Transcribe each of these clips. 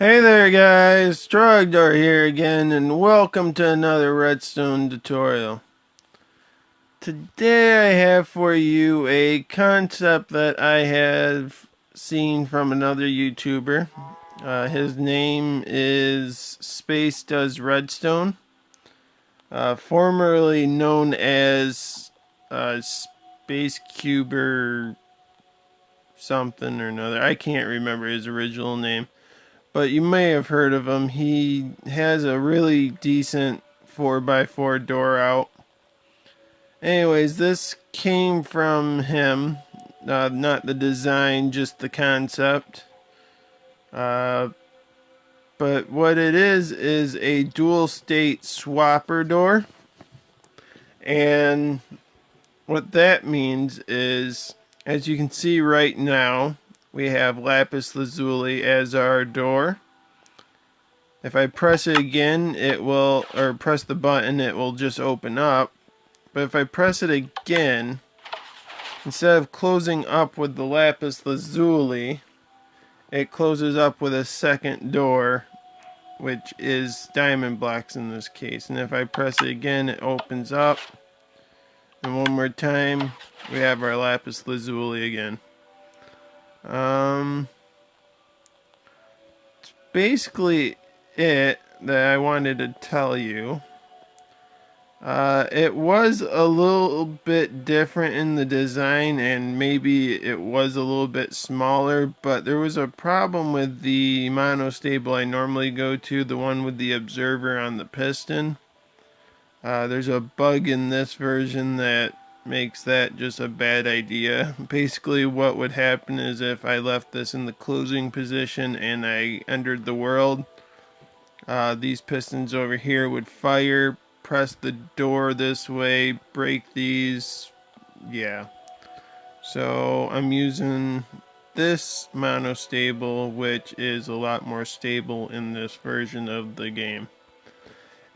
Hey there guys, Trogdor here again and welcome to another Redstone tutorial. Today I have for you a concept that I have seen from another YouTuber. His name is Space Does Redstone, formerly known as Space Cuber something or another. I can't remember his original name. But you may have heard of him. He has a really decent 4x4 door out. Anyways, this came from him. Not the design, just the concept. But what it is a dual state swapper door. And what that means is, as you can see right now, we have lapis lazuli as our door. If I press it again, it will, or press the button, it will just open up. But if I press it again, instead of closing up with the lapis lazuli, it closes up with a second door, which is diamond blocks in this case. And if I press it again, it opens up. And one more time, we have our lapis lazuli again. It's basically it that I wanted to tell you. It was a little bit different in the design, and maybe it was a little bit smaller, but there was a problem with the monostable I normally go to, the one with the observer on the piston. There's a bug in this version that makes that just a bad idea. Basically what would happen is if I left this in the closing position and I entered the world, these pistons over here would fire, press the door this way, break these. Yeah. So I'm using this monostable, which is a lot more stable in this version of the game.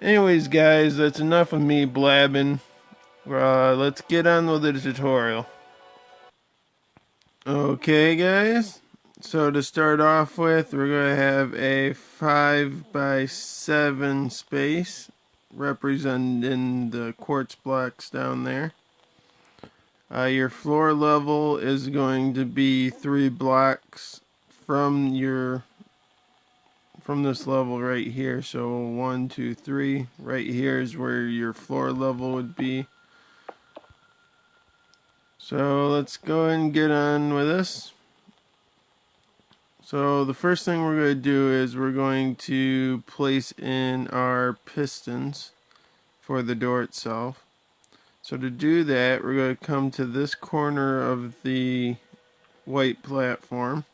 Anyways guys, that's enough of me blabbing. Let's get on with the tutorial. Okay guys, so to start off with, we're going to have a 5x7 space representing the quartz blocks down there. Your floor level is going to be 3 blocks from this level right here. So 1, 2, 3. Right here is where your floor level would be. So let's go ahead and get on with this. So the first thing we're going to do is we're going to place in our pistons for the door itself. So to do that, we're going to come to this corner of the white platform.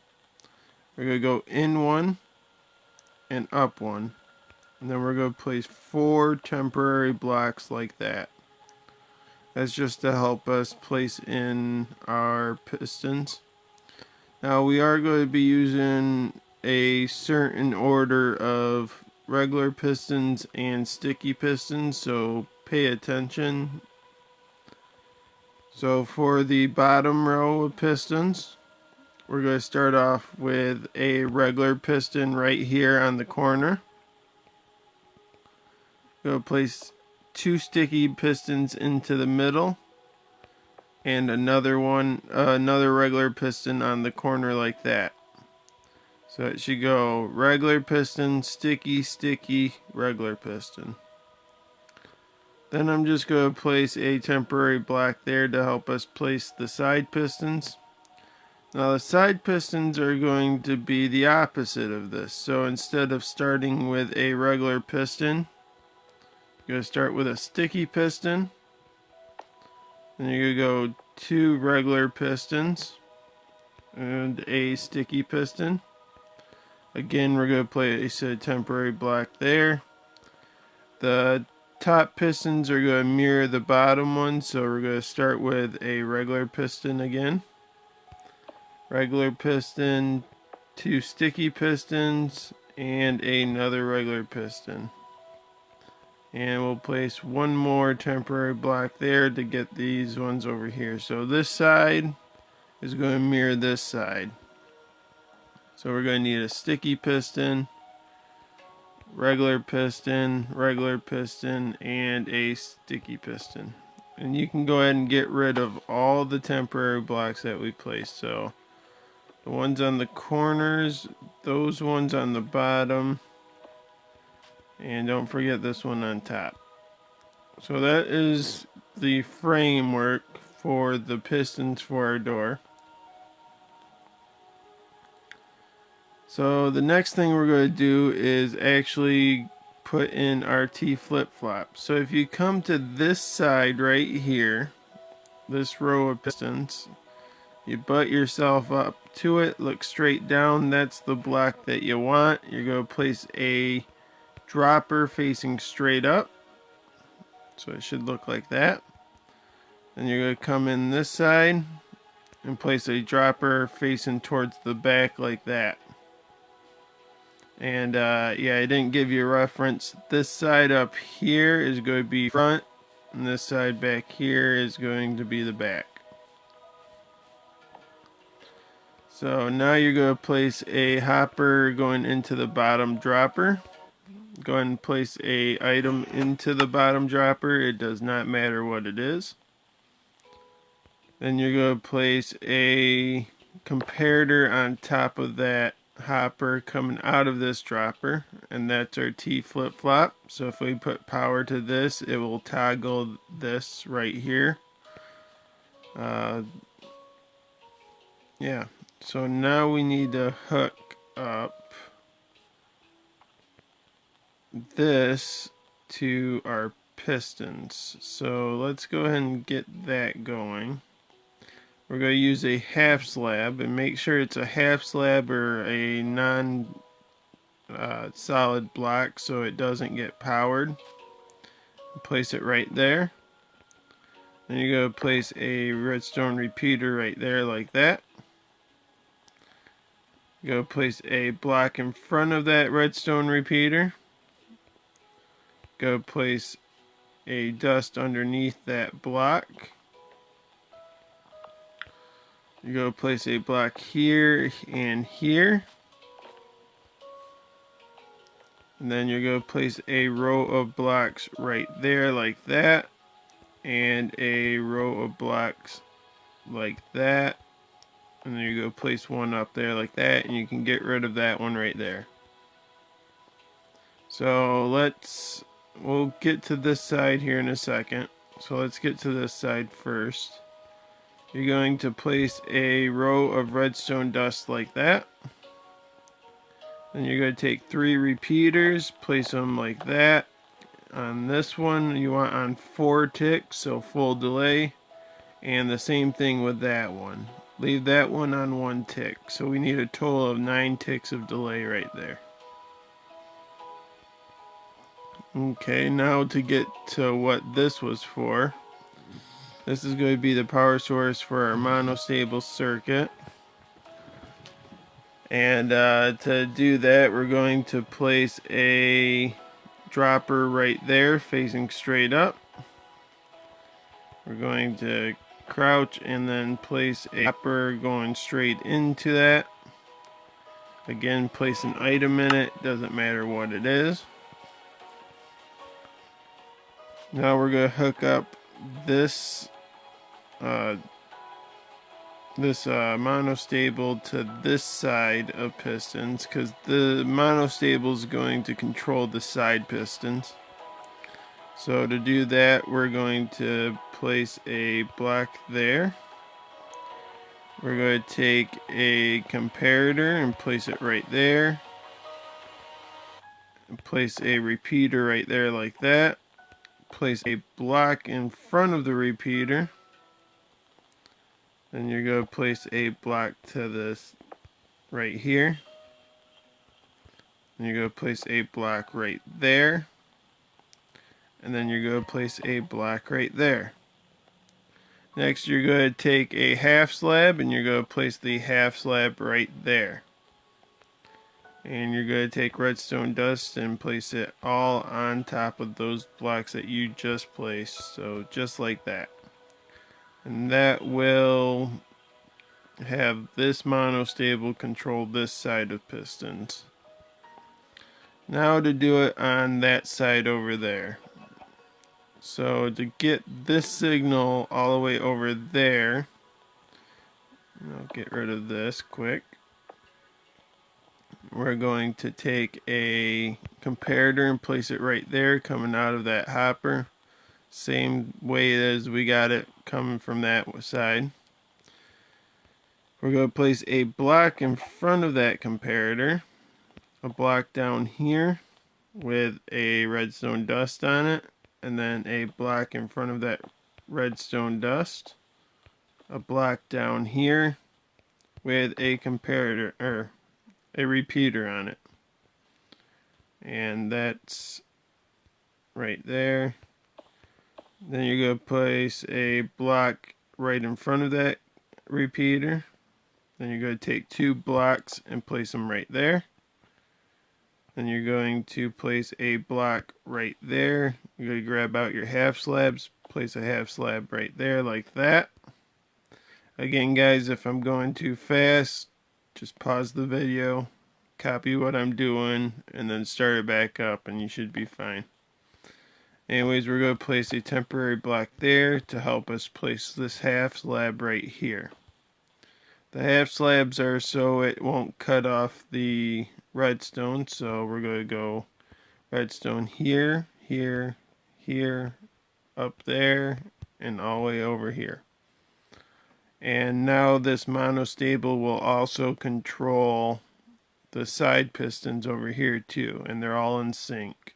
We're going to go in one and up one. And then we're going to place 4 temporary blocks like that. That's just to help us place in our pistons. Now we are going to be using a certain order of regular pistons and sticky pistons, so pay attention. So for the bottom row of pistons, we're going to start off with a regular piston right here on the corner. Going to place 2 sticky pistons into the middle, and another regular piston on the corner like that. So it should go regular piston, sticky, sticky, regular piston. Then I'm just going to place a temporary block there to help us place the side pistons. Now the side pistons are going to be the opposite of this. So instead of starting with a regular piston, you're going to start with a sticky piston. Then you're going to go 2 regular pistons and a sticky piston. Again, we're going to place a temporary block there. The top pistons are going to mirror the bottom one, so we're going to start with a regular piston again. Regular piston, 2 sticky pistons, and another regular piston. And we'll place 1 more temporary block there to get these ones over here. So this side is going to mirror this side. So we're going to need a sticky piston, regular piston, and a sticky piston. And you can go ahead and get rid of all the temporary blocks that we placed. So the ones on the corners, those ones on the bottom, and don't forget this one on top. So that is the framework for the pistons for our door. So the next thing we're going to do is actually put in our T flip-flop. So if you come to this side right here, this row of pistons, you butt yourself up to it, look straight down, that's the block that you want. You're going to place a dropper facing straight up. So it should look like that. Then you're going to come in this side and place a dropper facing towards the back like that. And yeah, I didn't give you a reference. This side up here is going to be front, and this side back here is going to be the back. So now you're going to place a hopper going into the bottom dropper. Go ahead and place a item into the bottom dropper. It does not matter what it is. Then you're going to place a comparator on top of that hopper coming out of this dropper, and that's our T flip-flop. So if we put power to this, it will toggle this right here. Yeah, so now we need to hook up this to our pistons. So let's go ahead and get that going. We're going to use a half slab, and make sure it's a half slab or a non-solid block so it doesn't get powered. Place it right there. Then you're going to place a redstone repeater right there like that. You're going to place a block in front of that redstone repeater. Go place a dust underneath that block. You go place a block here and here. And then you're going to place a row of blocks right there like that. And a row of blocks like that. And then you go place one up there like that. And you can get rid of that one right there. So we'll get to this side here in a second. So let's get to this side first. You're going to place a row of redstone dust like that. Then you're going to take 3 repeaters, place them like that. On this one, you want on 4 ticks, so full delay. And the same thing with that one. Leave that one on 1 tick. So we need a total of 9 ticks of delay right there. Okay, now to get to what this was for. This is going to be the power source for our monostable circuit. And to do that, we're going to place a dropper right there facing straight up. We're going to crouch and then place a dropper going straight into that. Again, place an item in it, doesn't matter what it is. Now we're going to hook up this monostable to this side of pistons, because the monostable is going to control the side pistons. So to do that, we're going to place a block there. We're going to take a comparator and place it right there. And place a repeater right there like that. Place a block in front of the repeater. Then you're going to place a block to this right here. And you're going to place a block right there. And then you're going to place a block right there. Next, you're going to take a half slab and you're going to place the half slab right there. And you're going to take redstone dust and place it all on top of those blocks that you just placed. So just like that. And that will have this monostable control this side of pistons. Now to do it on that side over there. So to get this signal all the way over there, I'll get rid of this quick. We're going to take a comparator and place it right there coming out of that hopper. Same way as we got it coming from that side. We're going to place a block in front of that comparator. A block down here with a redstone dust on it. And then a block in front of that redstone dust. A block down here with a comparator, or a repeater on it. And that's right there. Then you're going to place a block right in front of that repeater. Then you're going to take 2 blocks and place them right there. Then you're going to place a block right there. You're going to grab out your half slabs, place a half slab right there like that. Again, guys, if I'm going too fast, just pause the video, copy what I'm doing, and then start it back up, and you should be fine. Anyways, we're going to place a temporary block there to help us place this half slab right here. The half slabs are so it won't cut off the redstone, so we're going to go redstone here, here, here, up there, and all the way over here. And now this monostable will also control the side pistons over here too, and they're all in sync.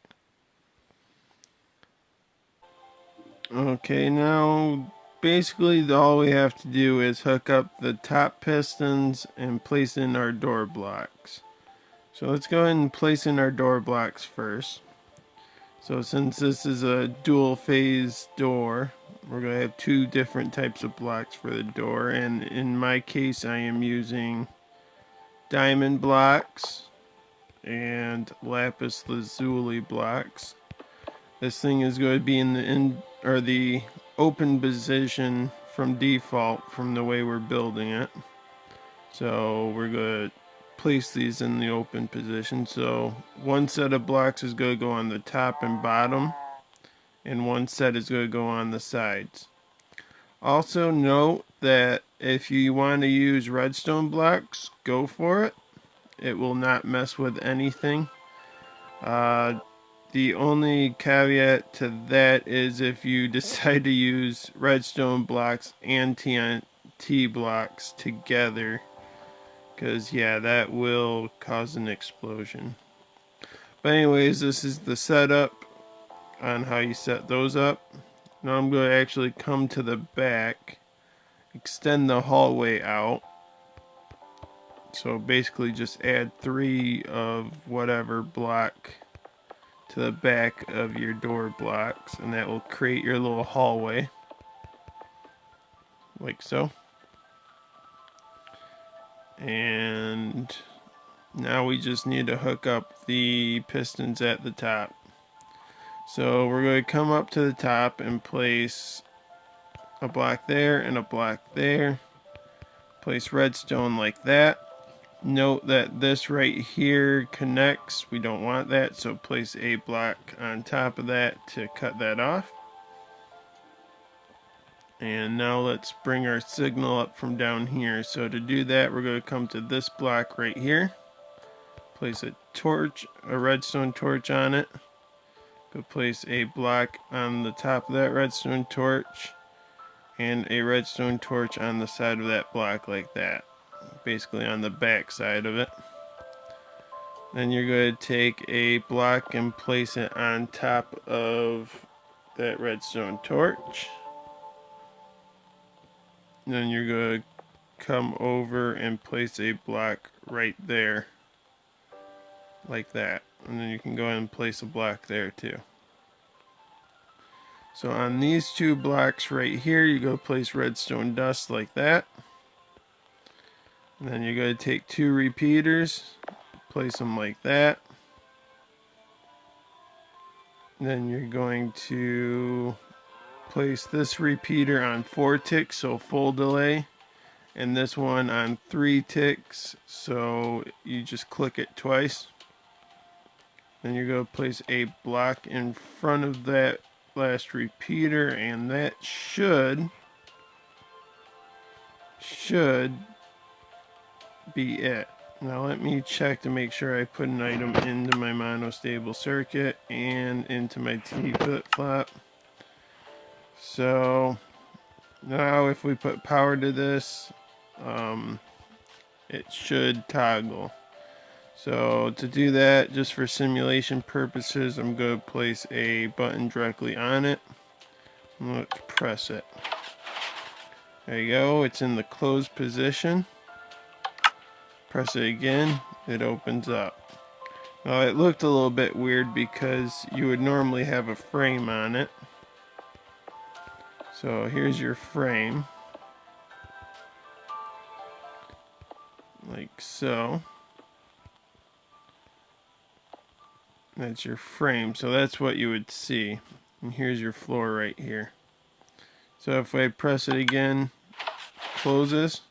Okay, now basically all we have to do is hook up the top pistons and place in our door blocks. So let's go ahead and place in our door blocks first. So since this is a dual phase door, we're going to have 2 different types of blocks for the door, and in my case I am using diamond blocks and lapis lazuli blocks. This thing is going to be in the open position from default from the way we're building it. So we're going to place these in the open position. So one set of blocks is going to go on the top and bottom, and one set is going to go on the sides. Also note that if you want to use redstone blocks, go for it. It will not mess with anything. The only caveat to that is if you decide to use redstone blocks and TNT blocks together, because yeah, that will cause an explosion. But anyways, this is the setup on how you set those up. Now I'm going to actually come to the back, extend the hallway out. So basically just add 3 of whatever block to the back of your door blocks, and that will create your little hallway like so. And now we just need to hook up the pistons at the top. So we're going to come up to the top and place a block there and a block there. Place redstone like that. Note that this right here connects. We don't want that, so place a block on top of that to cut that off. And now let's bring our signal up from down here. So to do that, we're going to come to this block right here. Place a torch, a redstone torch on it. Go place a block on the top of that redstone torch, and a redstone torch on the side of that block like that. Basically on the back side of it. Then you're going to take a block and place it on top of that redstone torch. Then you're going to come over and place a block right there like that, and then you can go ahead and place a block there too. So on these 2 blocks right here, you go place redstone dust like that. And then you're going to take 2 repeaters, place them like that. And then you're going to place this repeater on 4 ticks, so full delay, and this one on 3 ticks, so you just click it twice. Then you're going to place a block in front of that last repeater, and that should be it. Now let me check to make sure I put an item into my monostable circuit and into my T flip-flop. So now if we put power to this, it should toggle. So to do that, just for simulation purposes, I'm going to place a button directly on it. Let's press it. There you go, it's in the closed position. Press it again, it opens up. Now it looked a little bit weird because you would normally have a frame on it. So here's your frame. Like so. That's your frame, so that's what you would see. And here's your floor right here. So if I press it again, closes,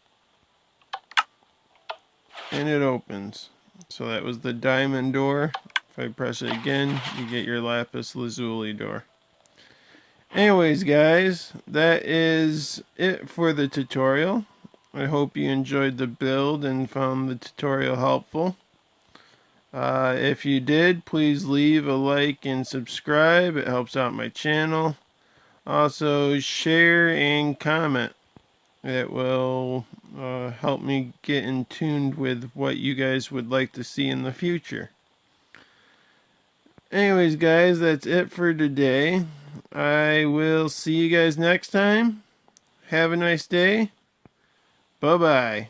and it opens. So that was the diamond door. If I press it again, you get your lapis lazuli door. Anyways guys, that is it for the tutorial. I hope you enjoyed the build and found the tutorial helpful. If you did, please leave a like and subscribe. It helps out my channel. Also, share and comment. It will help me get in tune with what you guys would like to see in the future. Anyways, guys, that's it for today. I will see you guys next time. Have a nice day. Bye-bye.